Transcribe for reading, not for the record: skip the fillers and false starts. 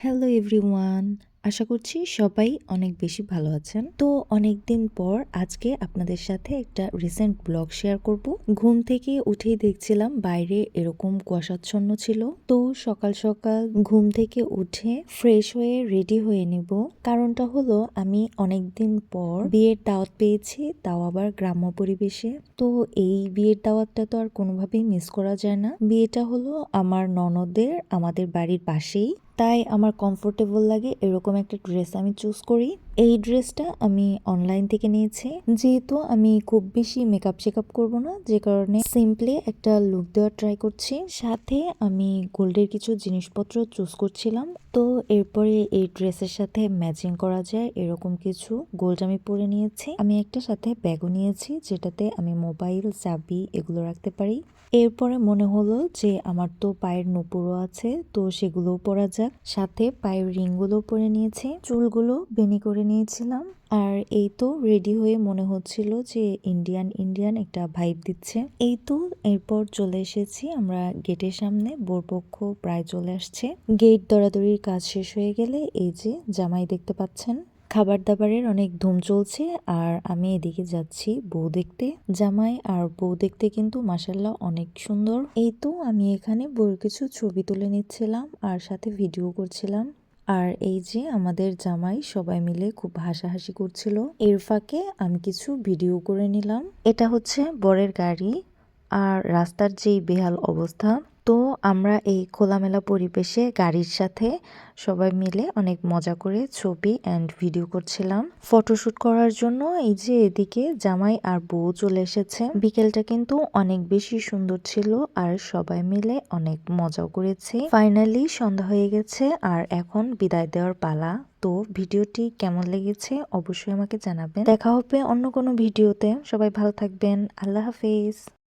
Hello everyone, আশা করছি সবাই অনেক বেশি ভালো আছেন। তো অনেকদিন পর আজকে আপনাদের সাথে একটা রিসেন্ট ব্লগ শেয়ার করব। ঘুম থেকে উঠেই দেখছিলাম বাইরে এরকম কুয়াশাচ্ছন্ন ছিল। তো সকাল সকাল ঘুম থেকে উঠে ফ্রেশ হয়ে রেডি হয়ে নিব। কারণটা হলো আমি অনেকদিন পর বিয়ের দাওয়াত পেয়েছি, তাও আবার গ্রাম্য পরিবেশে। তো এই বিয়ের দাওয়াতটা তো আর কোনোভাবেই মিস করা যায় না। বিয়েটা হলো আমার ননদের আমাদের বাড়ির পাশেই, তাই আমার কমফোর্টেবল লাগে এরকম একটা ড্রেস আমি চুজ করি। এই ড্রেসটা আমি অনলাইন থেকে নিয়েছি, যেহেতু আমি খুব বেশি মেকআপ শেকআপ করব না, যে কারণে সিম্পলি একটা লুক দেওয়ার ট্রাই করছি। সাথে আমি গোল্ডের কিছু জিনিসপত্র চুজ করছিলাম। তো এরপরে এই ড্রেসের সাথে ম্যাচিং করা যায় এরকম কিছু গোল্ড আমি পরে নিয়েছি। আমি একটা সাথে ব্যাগও নিয়েছি, যেটাতে আমি মোবাইল, চাবি এগুলো রাখতে পারি। এরপরে মনে হলো যে আমার তো পায়ের নুপুরও আছে, তো সেগুলোও পরা যাক। সাথে পায়ের রিংগুলো পরে নিয়েছি, চুলগুলো বেনি করে নিয়েছিলাম। আর এই তো রেডি হয়ে মনে হচ্ছিল যে ইন্ডিয়ান ইন্ডিয়ান একটা ভাইব দিচ্ছে। এই তো এরপর চলে এসেছি আমরা গেটের সামনে, বরপক্ষ প্রায় চলে আসছে। গেট দরাদরির কাজ শেষ হয়ে গেলে এই যে জামাই দেখতে পাচ্ছেন। খাবার দাবারের অনেক ধুম চলছে, আর আমি এদিকে যাচ্ছি বউ দেখতে। জামাই আর বউ দেখতে কিন্তু মাশাআল্লাহ অনেক সুন্দর। এই তো আমি এখানে বউর কিছু ছবি তুলে নিচ্ছিলাম আর সাথে ভিডিও করছিলাম। আর এই যে আমাদের জামাই সবাই মিলে খুব হাসাহাসি করছিল। এর ফাঁকে আমি কিছু ভিডিও করে নিলাম। এটা হচ্ছে বরের গাড়ি, আর রাস্তার যেই বেহাল অবস্থা। তো আমরা এই খোলামেলা পরিবেশে গাড়ির সাথে সবাই মিলে অনেক মজা করে ছবি অ্যান্ড ভিডিও করছিলাম ফটোশুট করার জন্য। এই যে এদিকে জামাই আর বউ চলে এসেছে। বিকেলটা কিন্তু অনেক বেশি সুন্দর ছিল, আর সবাই মিলে অনেক মজাও করেছি। ফাইনালি সন্ধ্যা হয়ে গেছে, আর এখন বিদায় দেওয়ার পালা। তো ভিডিওটি কেমন লেগেছে অবশ্যই আমাকে জানাবেন। দেখা হবে অন্য কোনো ভিডিওতে। সবাই ভালো থাকবেন। আল্লাহ হাফেজ।